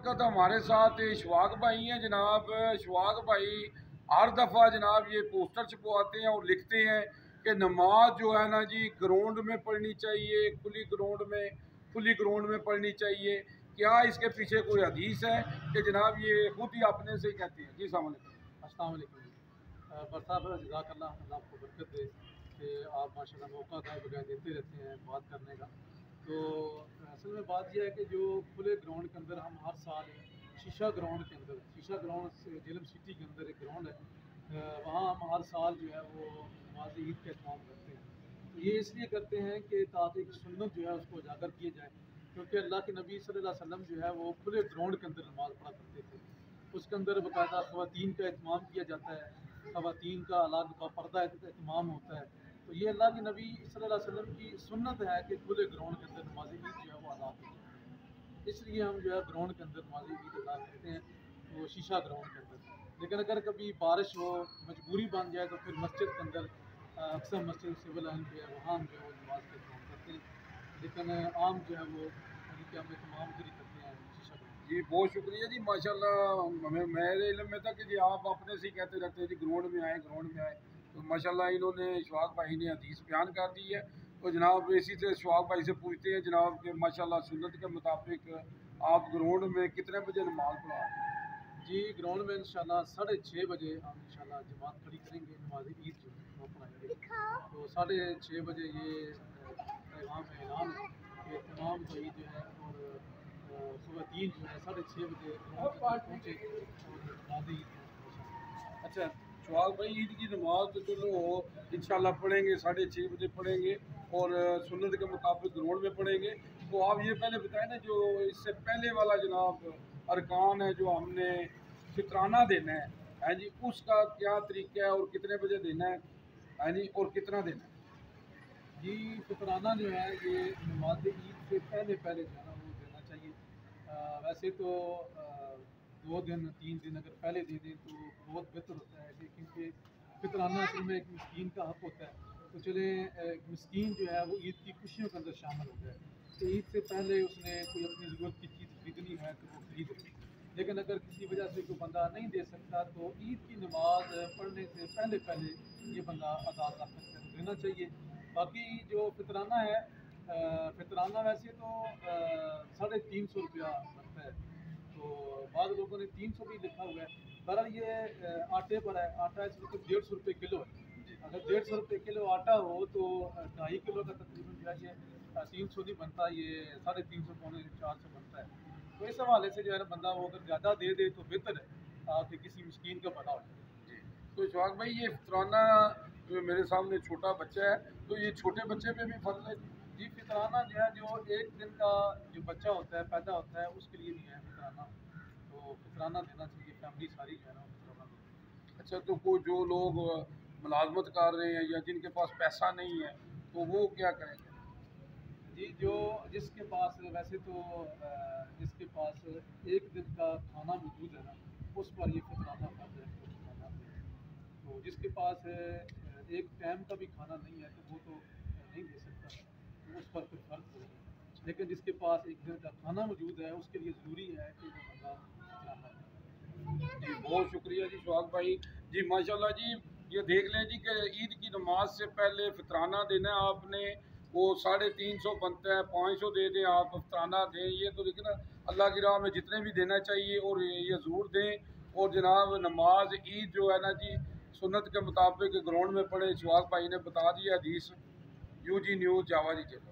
वक्त हमारे साथ इशफाक भाई हैं जनाब। इशफाक भाई हर दफ़ा जनाब ये पोस्टर छपवाते हैं और लिखते हैं कि नमाज जो है ना जी ग्राउंड में पढ़नी चाहिए, खुली ग्राउंड में पढ़नी चाहिए। क्या इसके पीछे कोई हदीस है कि जनाब ये खुद ही अपने से ही कहते हैं? जी अस्सलाम वालेकुम जी। साहब जज़ाकल्लाह, अल्लाह आपको बरकत दे कि आप माशाल्लाह मौका का बगैर देते रहते हैं बात करने का। तो असल में बात यह है कि जो खुले ग्राउंड के अंदर हम हर साल शीशा ग्राउंड के अंदर, शीशा ग्राउंड झेलम सिटी के अंदर एक ग्राउंड है, वहाँ हम हर साल जो है वो नमाज ईद का एहतमाम करते हैं। तो ये इसलिए करते हैं कि ताकि एक सुन्नत जो है उसको उजागर किए जाए, क्योंकि अल्लाह के नबी सल्लल्लाहु अलैहि वसल्लम जो है वो खुले ग्राउंड के अंदर नमाज़ पढ़ा करते थे। उसके अंदर बाकायदा ख़वातीन का एहतमाम किया जाता है, ख़वातीन का अलग का पर्दा एहतमाम होता है। तो ये अल्लाह के नबी सल्लल्लाहु अलैहि वसल्लम की सुन्नत है कि खुले ग्राउंड के अंदर नमाज ईद जो है वो अदा की जाए। इसलिए हम जो है ग्राउंड के अंदर नमाज ईद अदा करते हैं, वो शीशा ग्राउंड के अंदर। लेकिन अगर कभी बारिश हो, मजबूरी बन जाए, तो फिर मस्जिद के अंदर अक्सर मस्जिद सिविल लाइन पे है, वहाँ हम जो है वो नमाज का एहतमाम करते हैं। लेकिन आम जो है वो यानी कि हम एहतमाम भी करते हैं शीशा ग्राउंड। जी बहुत शुक्रिया जी, माशाल्लाह मेरे इल्म में था कि जी आप अपने से ही कहते रहते हैं जी ग्राउंड में आए, ग्राउंड में आए। तो माशाल्लाह इन्होंने इशफाक भाई ने हदीस बयान कर दी है। तो जनाब इसी से इशफाक भाई से पूछते हैं जनाब कि माशाल्लाह सुन्नत के मुताबिक आप ग्राउंड में कितने बजे नमाज पढ़ा? जी, ग्राउंड में इंशाल्लाह 6:30 बजे हम इंशाल्लाह जमात खड़ी करेंगे, नमाज ईद जो है वो पढ़ाएंगे। तो 6:30 बजे ये पैगाम में ऐलान है कि तमाम भाई जो है और ख़वातीन जो है 6:30 बजे ग्राउंड तक पहुँचे और नमाज ईद जो है। अच्छा शवाक भाई, ईद की नमाज तो चलो इंशाल्लाह पढ़ेंगे, 6:30 बजे पढ़ेंगे और सुन्नत के मुताबिक ग्राउंड में पढ़ेंगे। तो आप ये पहले बताएं ना, जो इससे पहले वाला जनाब अरकान है जो हमने फितराना देना है जी, उसका क्या तरीका है और कितने बजे देना है जी, और कितना देना है? जी, शुक्राना जो है ये नमाज ईद से पहले पहले जो है ना वो देना चाहिए। वैसे तो 2 दिन 3 दिन अगर पहले दे दें तो बहुत बेहतर होता है, क्योंकि फितराना असल में एक मिस्कीन का हक़ होता है। तो चले एक मिस्कीन जो है वो ईद की खुशियों के अंदर शामिल हो जाए, तो ईद से पहले उसने कोई अपनी ज़रूरत की चीज़ खरीदनी है तो वो खरीद ले। लेकिन अगर किसी वजह से कोई बंदा नहीं दे सकता तो ईद की नमाज पढ़ने से पहले पहले ये बंदा अदा कर सकता है, तो देना चाहिए। बाकी जो फितराना है, फितराना वैसे तो 350 रुपया बनता है। तो बाद लोगों ने 300 भी लिखा हुआ है। बहरहाल ये आटे पर है, आटा इस वक्त 150 रुपये किलो है। अगर 150 रुपये किलो आटा हो तो 2.5 किलो का तकरीबन जो है ये 300 नहीं बनता, ये 350 पौने 400 बनता है। तो इस हवाले से जो है ना बंदा वो अगर ज़्यादा दे दे तो बेहतर है, ताकि किसी मिस्कीन का भला हो जाए। जी। तो शवाक भाई, ये फितराना जो मेरे सामने छोटा बच्चा है, तो ये छोटे बच्चे पे भी फर्ज है? जी, फितराना जो है जो 1 दिन का जो बच्चा होता है, पैदा होता है, उसके लिए भी है फितराना। तो फितराना देना चाहिए, फैमिली सारी जो है ना वो फितराना देती अच्छा, तो कोई जो लोग मुलाजमत कर रहे हैं या जिनके पास पैसा नहीं है, तो वो क्या करेंगे? है। जी, जो जिसके पास वैसे तो जिसके पास 1 दिन का खाना मौजूद है ना, उस पर ये फितराना फर्ज है कि वो फितराना दे। तो जिसके पास एक टाइम का भी खाना नहीं है तो वो तो नहीं दे सकता, तो उस पर फिर फ़र्क होगा। लेकिन जिसके पास 1 दिन का खाना मौजूद है उसके लिए ज़रूरी है कि वो बंदा फितराना दे। जी बहुत शुक्रिया जी सुहाग भाई। जी माशाल्लाह जी, ये देख लें जी कि ईद की नमाज से पहले फितराना देना है आपने, वो 350 बनता है, 500 दे दें आप फितराना दें। ये तो देखिए ना, अल्लाह की राह में जितने भी देना चाहिए और ये ज़रूर दें। और जनाब नमाज ईद जो है ना जी, सुन्नत के मुताबिक ग्राउंड में पढ़े। सुहाग भाई ने बता दिया हदीस। यूजी न्यूज़ जावा जी चलो।